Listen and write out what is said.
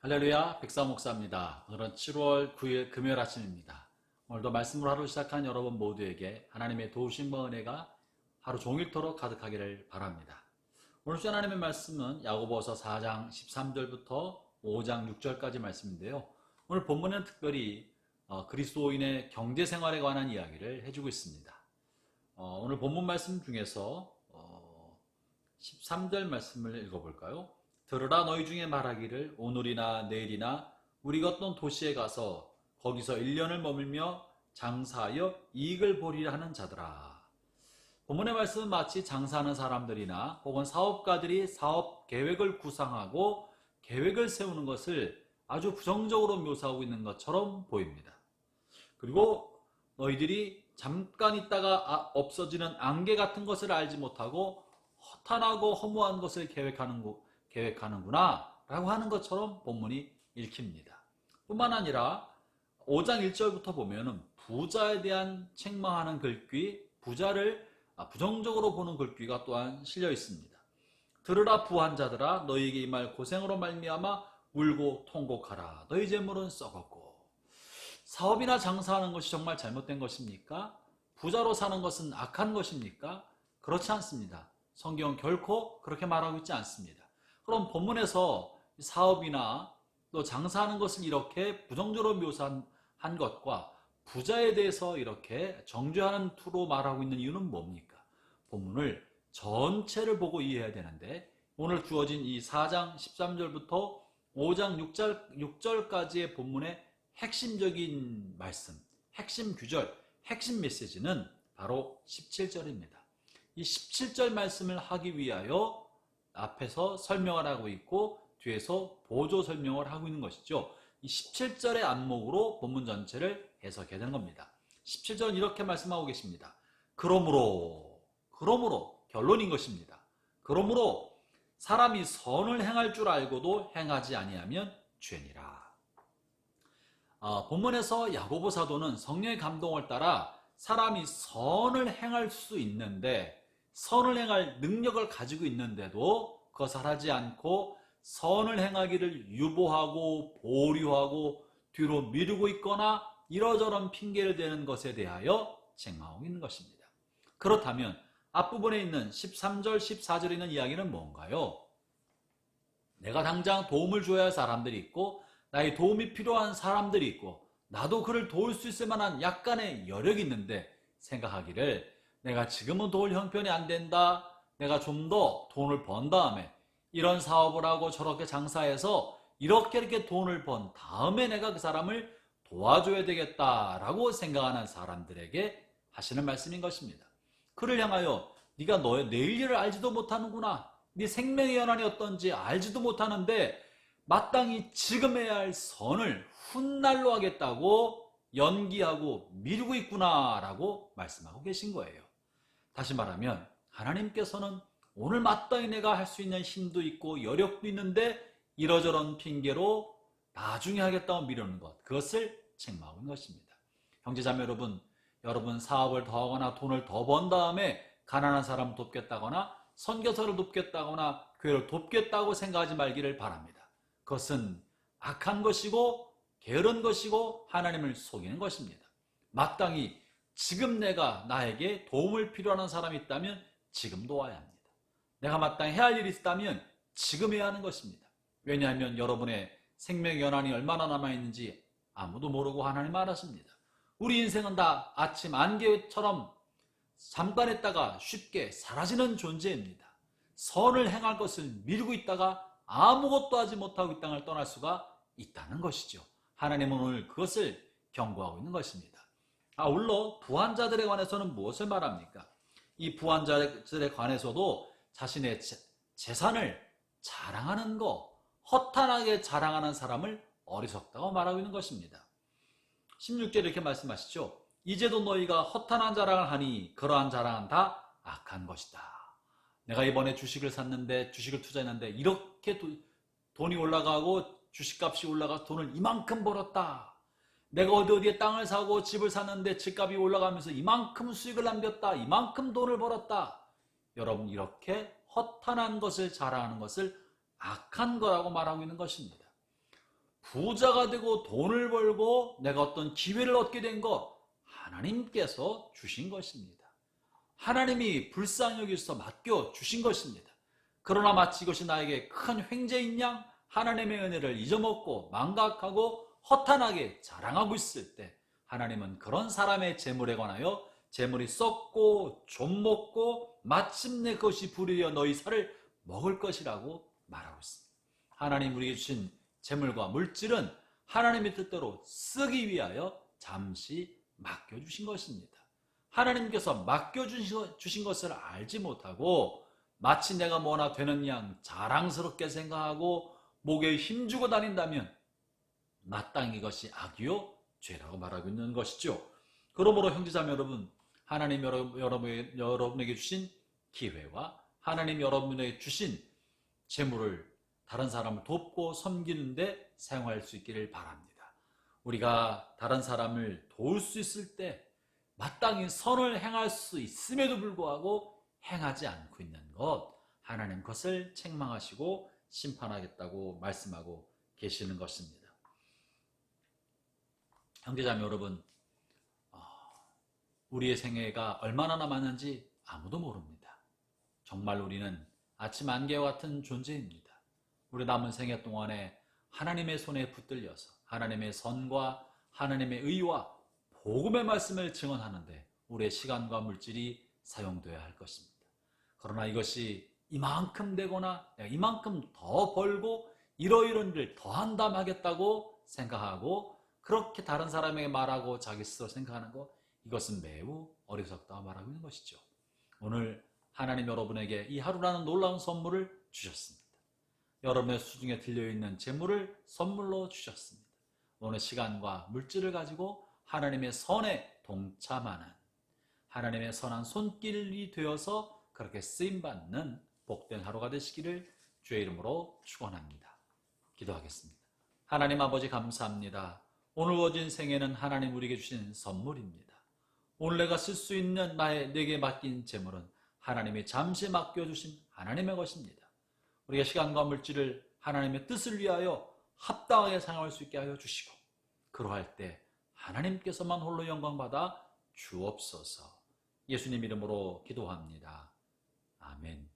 할렐루야, 백사 목사입니다. 오늘은 7월 9일 금요일 아침입니다. 오늘도 말씀으로 하루 시작한 여러분 모두에게 하나님의 도우심과 은혜가 하루 종일토록 가득하기를 바랍니다. 오늘 주 하나님의 말씀은 야고보서 4장 13절부터 5장 6절까지 말씀인데요. 오늘 본문은 특별히 그리스도인의 경제생활에 관한 이야기를 해주고 있습니다. 오늘 본문 말씀 중에서 13절 말씀을 읽어볼까요? 들으라, 너희 중에 말하기를 오늘이나 내일이나 우리가 어떤 도시에 가서 거기서 1년을 머물며 장사하여 이익을 보리라 하는 자들아. 본문의 말씀은 마치 장사하는 사람들이나 혹은 사업가들이 사업 계획을 구상하고 계획을 세우는 것을 아주 부정적으로 묘사하고 있는 것처럼 보입니다. 그리고 너희들이 잠깐 있다가 없어지는 안개 같은 것을 알지 못하고 허탄하고 허무한 것을 계획하는구나 라고 하는 것처럼 본문이 읽힙니다. 뿐만 아니라 5장 1절부터 보면은 부자에 대한 책망하는 글귀, 부자를 부정적으로 보는 글귀가 또한 실려 있습니다. 들으라 부한 자들아, 너희에게 이 말 고생으로 말미암아 울고 통곡하라. 너희 재물은 썩었고. 사업이나 장사하는 것이 정말 잘못된 것입니까? 부자로 사는 것은 악한 것입니까? 그렇지 않습니다. 성경은 결코 그렇게 말하고 있지 않습니다. 그럼 본문에서 사업이나 또 장사하는 것을 이렇게 부정적으로 묘사한 것과 부자에 대해서 이렇게 정죄하는 투로 말하고 있는 이유는 뭡니까? 본문을 전체를 보고 이해해야 되는데, 오늘 주어진 이 4장 13절부터 5장 6절까지의 본문의 핵심적인 말씀, 핵심 규절, 핵심 메시지는 바로 17절입니다. 이 17절 말씀을 하기 위하여 앞에서 설명을 하고 있고 뒤에서 보조 설명을 하고 있는 것이죠. 이 17절의 안목으로 본문 전체를 해석해야 되는 겁니다. 17절은 이렇게 말씀하고 계십니다. 그러므로 결론인 것입니다. 그러므로 사람이 선을 행할 줄 알고도 행하지 아니하면 죄니라. 본문에서 야고보 사도는 성령의 감동을 따라 사람이 선을 행할 수 있는데, 선을 행할 능력을 가지고 있는데도 그것을 하지 않고 선을 행하기를 유보하고 보류하고 뒤로 미루고 있거나 이러저런 핑계를 대는 것에 대하여 책망하고 있는 것입니다. 그렇다면 앞부분에 있는 13절, 14절에 있는 이야기는 뭔가요? 내가 당장 도움을 줘야 할 사람들이 있고 나의 도움이 필요한 사람들이 있고 나도 그를 도울 수 있을 만한 약간의 여력이 있는데, 생각하기를 내가 지금은 도울 형편이 안 된다, 내가 좀 더 돈을 번 다음에 이런 사업을 하고 저렇게 장사해서 이렇게 돈을 번 다음에 내가 그 사람을 도와줘야 되겠다라고 생각하는 사람들에게 하시는 말씀인 것입니다. 그를 향하여 네가 내일 일을 알지도 못하는구나, 네 생명의 연한이 어떤지 알지도 못하는데 마땅히 지금 해야 할 선을 훗날로 하겠다고 연기하고 미루고 있구나 라고 말씀하고 계신 거예요. 다시 말하면 하나님께서는 오늘 마땅히 내가 할 수 있는 힘도 있고 여력도 있는데 이러저런 핑계로 나중에 하겠다고 미루는 것, 그것을 책망하고 있는 것입니다. 형제자매 여러분 사업을 더 하거나 돈을 더 번 다음에 가난한 사람을 돕겠다거나 선교사를 돕겠다거나 교회를 돕겠다고 생각하지 말기를 바랍니다. 그것은 악한 것이고 게으른 것이고 하나님을 속이는 것입니다. 마땅히 지금 내가 나에게 도움을 필요한 사람이 있다면 지금 도와야 합니다. 내가 마땅히 해야 할 일이 있다면 지금 해야 하는 것입니다. 왜냐하면 여러분의 생명의 연한이 얼마나 남아있는지 아무도 모르고 하나님 알아십니다. 우리 인생은 다 아침 안개처럼 잠깐 했다가 쉽게 사라지는 존재입니다. 선을 행할 것을 미루고 있다가 아무것도 하지 못하고 이 땅을 떠날 수가 있다는 것이죠. 하나님은 오늘 그것을 경고하고 있는 것입니다. 아울러 부한자들에 관해서는 무엇을 말합니까? 이 부한자들에 관해서도 자신의 재산을 자랑하는 거, 허탄하게 자랑하는 사람을 어리석다고 말하고 있는 것입니다. 16절에 이렇게 말씀하시죠. 이제도 너희가 허탄한 자랑을 하니 그러한 자랑은 다 악한 것이다. 내가 이번에 주식을 샀는데, 주식을 투자했는데 이렇게 돈이 올라가고 주식값이 올라가서 돈을 이만큼 벌었다. 내가 어디에 땅을 사고 집을 샀는데 집값이 올라가면서 이만큼 수익을 남겼다, 이만큼 돈을 벌었다. 여러분, 이렇게 허탄한 것을 자랑하는 것을 악한 거라고 말하고 있는 것입니다. 부자가 되고 돈을 벌고 내가 어떤 기회를 얻게 된 것, 하나님께서 주신 것입니다. 하나님이 불쌍히 여기서 맡겨 주신 것입니다. 그러나 마치 이것이 나에게 큰 횡재인 양 하나님의 은혜를 잊어먹고 망각하고 허탄하게 자랑하고 있을 때, 하나님은 그런 사람의 재물에 관하여 재물이 썩고 좀먹고 마침내 그것이 불이여 너희 살을 먹을 것이라고 말하고 있습니다. 하나님 우리에게 주신 재물과 물질은 하나님의 뜻대로 쓰기 위하여 잠시 맡겨주신 것입니다. 하나님께서 맡겨주신 것을 알지 못하고 마치 내가 뭐나 되는 양 자랑스럽게 생각하고 목에 힘주고 다닌다면 마땅히 이것이 악이요 죄라고 말하고 있는 것이죠. 그러므로 형제자매 여러분, 하나님 여러분에게 주신 기회와 하나님 여러분에게 주신 재물을 다른 사람을 돕고 섬기는데 사용할 수 있기를 바랍니다. 우리가 다른 사람을 도울 수 있을 때 마땅히 선을 행할 수 있음에도 불구하고 행하지 않고 있는 것, 하나님 그것을 책망하시고 심판하겠다고 말씀하고 계시는 것입니다. 형제자매 여러분, 우리의 생애가 얼마나 남았는지 아무도 모릅니다. 정말 우리는 아침 안개와 같은 존재입니다. 우리 남은 생애 동안에 하나님의 손에 붙들려서 하나님의 선과 하나님의 의와 복음의 말씀을 증언하는데 우리의 시간과 물질이 사용되어야 할 것입니다. 그러나 이것이 이만큼 되거나 내가 이만큼 더 벌고 이러이러한 일을 더 한다면 하겠다고 생각하고 그렇게 다른 사람에게 말하고 자기 스스로 생각하는 것, 이것은 매우 어리석다고 말하고 있는 것이죠. 오늘 하나님 여러분에게 이 하루라는 놀라운 선물을 주셨습니다. 여러분의 수중에 들려있는 재물을 선물로 주셨습니다. 오늘 시간과 물질을 가지고 하나님의 선에 동참하는, 하나님의 선한 손길이 되어서 그렇게 쓰임받는 복된 하루가 되시기를 주의 이름으로 축원합니다. 기도하겠습니다. 하나님 아버지 감사합니다. 오늘 주어진 생애는 하나님 우리에게 주신 선물입니다. 오늘 내가 쓸 수 있는 내게 맡긴 재물은 하나님이 잠시 맡겨주신 하나님의 것입니다. 우리가 시간과 물질을 하나님의 뜻을 위하여 합당하게 사용할 수 있게 하여 주시고, 그러할 때 하나님께서만 홀로 영광받아 주옵소서. 예수님 이름으로 기도합니다. 아멘.